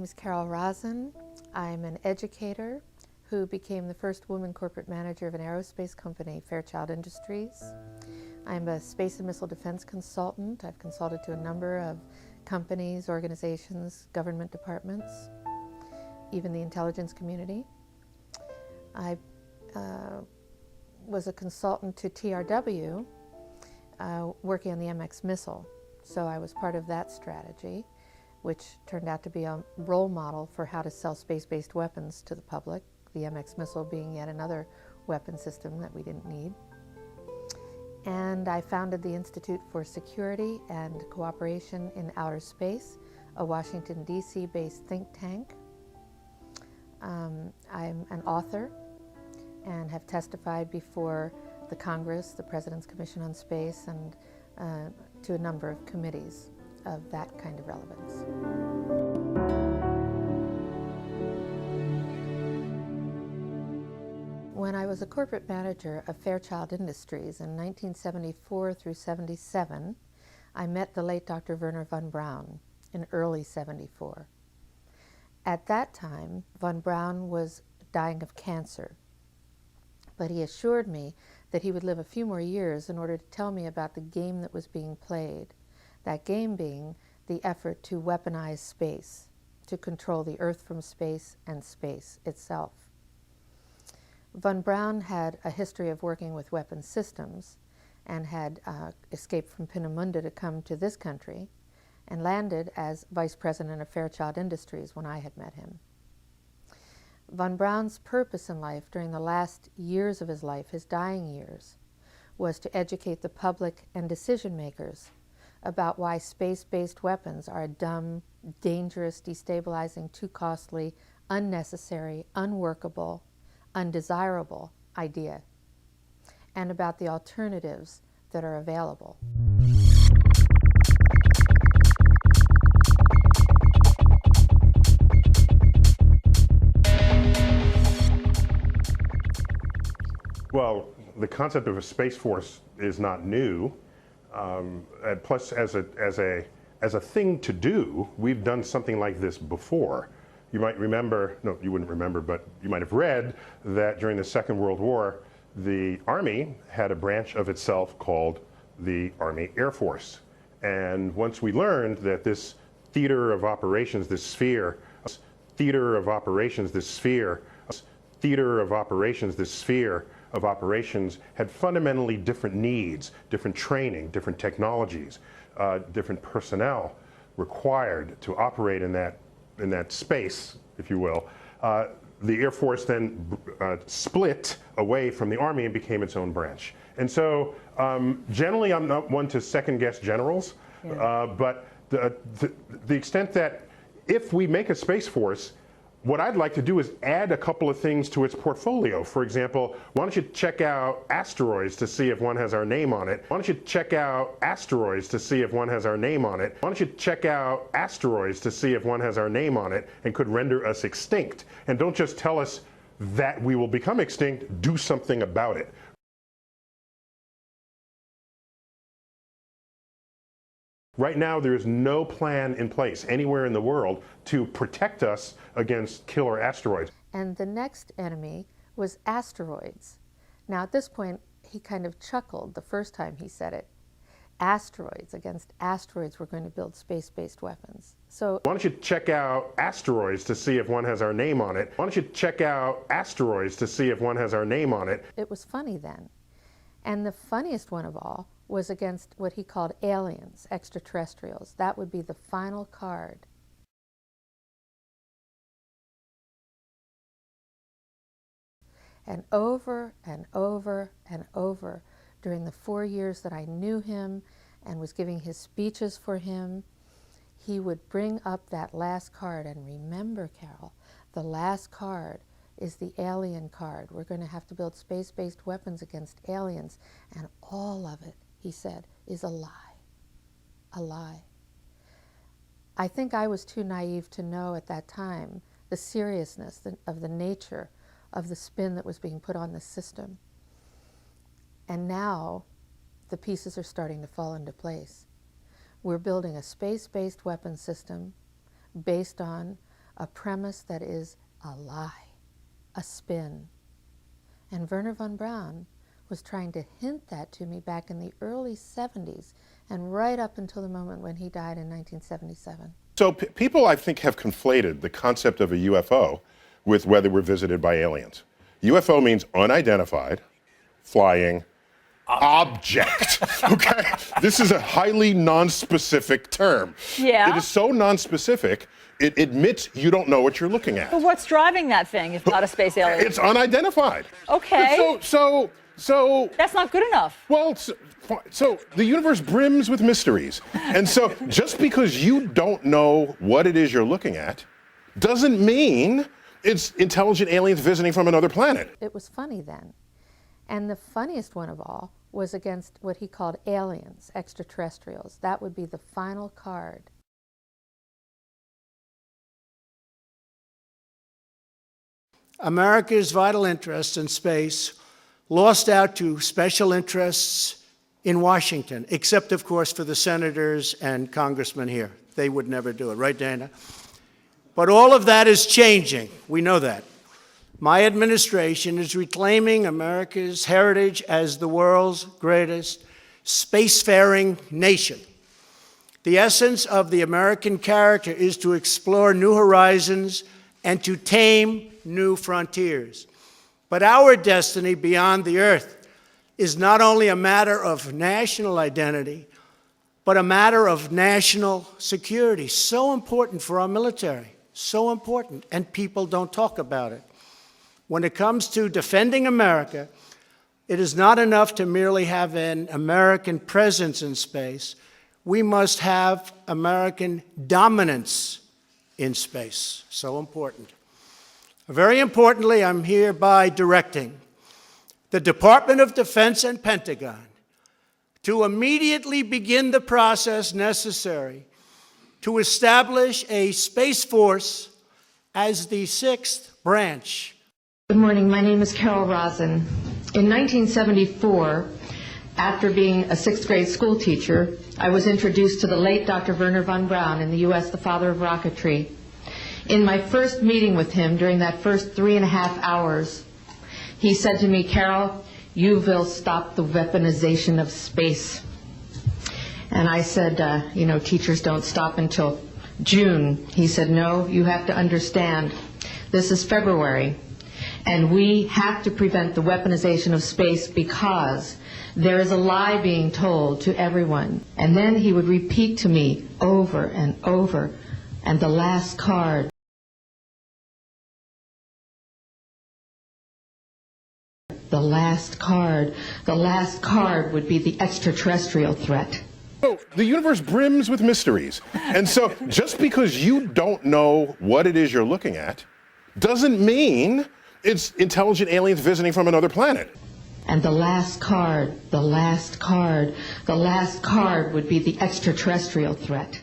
is Carol Rosin. I'm an educator who became the first woman corporate manager of an aerospace company, Fairchild Industries. I'm a space and missile defense consultant. I've consulted to a number of companies, organizations, government departments, even the intelligence community. I was a consultant to TRW working on the MX missile. So I was part of that strategy, which turned out to be a role model for how to sell space-based weapons to the public, the MX missile being yet another weapon system that we didn't need. And I founded the Institute for Security and Cooperation in Outer Space, a Washington, D.C. based think tank. I'm an author and have testified before the Congress, the President's Commission on Space, and to a number of committees of that kind of relevance. When I was a corporate manager of Fairchild Industries in 1974 through 77, I met the late Dr. Werner von Braun in early 74. At that time, von Braun was dying of cancer, but he assured me that he would live a few more years in order to tell me about the game that was being played, that game being the effort to weaponize space, to control the Earth from space and space itself. Von Braun had a history of working with weapon systems and had escaped from Peenemünde to come to this country and landed as vice president of Fairchild Industries when I had met him. Von Braun's purpose in life during the last years of his life, his dying years, was to educate the public and decision makers about why space-based weapons are a dumb, dangerous, destabilizing, too costly, unnecessary, unworkable, undesirable idea, and about the alternatives that are available. Well, the concept of a space force is not new. And plus, as a thing to do, we've done something like this before. You might remember, no, you wouldn't remember, but you might have read that during the Second World War, the Army had a branch of itself called the Army Air Force. And once we learned that this theater of operations, this sphere of operations had fundamentally different needs, different training, different technologies, different personnel required to operate in that space, if you will. The Air Force then split away from the Army and became its own branch. And so generally I'm not one to second guess generals, but the extent that if we make a space force, what I'd like to do is add a couple of things to its portfolio. For example, why don't you check out asteroids to see if one has our name on it? Why don't you check out asteroids to see if one has our name on it? Why don't you check out asteroids to see if one has our name on it and could render us extinct? And don't just tell us that we will become extinct, do something about it. Right now, there is no plan in place anywhere in the world to protect us against killer asteroids. And the next enemy was asteroids. Now, at this point, he kind of chuckled the first time he said it. Asteroids, against asteroids, we're going to build space-based weapons. So why don't you check out asteroids to see if one has our name on it? Why don't you check out asteroids to see if one has our name on it? It was funny then. And the funniest one of all was against what he called aliens, extraterrestrials. That would be the final card. And over and over and over, during the 4 years that I knew him and was giving his speeches for him, he would bring up that last card. And remember, Carol, the last card is the alien card. We're going to have to build space-based weapons against aliens, and all of it, he said, is a lie. A lie. I think I was too naive to know at that time the seriousness of the nature of the spin that was being put on the system. And now the pieces are starting to fall into place. We're building a space-based weapon system based on a premise that is a lie, a spin. And Wernher von Braun was trying to hint that to me back in the early 70s and right up until the moment when he died in 1977. So people, I think, have conflated the concept of a UFO with whether we're visited by aliens. UFO means unidentified, flying object. Okay? This is a highly non-specific term. Yeah. It is so non-specific, it admits you don't know what you're looking at. But what's driving that thing if not a space alien? It's unidentified. Okay. So That's not good enough. well, so the universe brims with mysteries. And so just because you don't know what it is you're looking at doesn't mean it's intelligent aliens visiting from another planet. It was funny then. And the funniest one of all was against what he called aliens, extraterrestrials. That would be the final card. America's vital interests in space lost out to special interests in Washington, except, of course, for the senators and congressmen here. They would never do it, right, Dana? But all of that is changing. We know that. My administration is reclaiming America's heritage as the world's greatest spacefaring nation. The essence of the American character is to explore new horizons and to tame new frontiers. But our destiny beyond the Earth is not only a matter of national identity, but a matter of national security. So important for our military, so important, and people don't talk about it. When it comes to defending America, it is not enough to merely have an American presence in space. We must have American dominance in space. So important. Very importantly, I'm hereby directing the Department of Defense and Pentagon to immediately begin the process necessary to establish a Space Force as the sixth branch. Good morning, my name is Carol Rosin. In 1974, after being a sixth grade school teacher, I was introduced to the late Dr. Wernher von Braun in the U.S., the father of rocketry. In my first meeting with him, during that first 3.5 hours, he said to me, Carol, you will stop the weaponization of space. And I said, you know, teachers don't stop until June. He said, no, you have to understand, this is February, and we have to prevent the weaponization of space because there is a lie being told to everyone. And then he would repeat to me over and over, and the last card. The last card would be the extraterrestrial threat. So the universe brims with mysteries. And so just because you don't know what it is you're looking at doesn't mean it's intelligent aliens visiting from another planet. And the last card would be the extraterrestrial threat.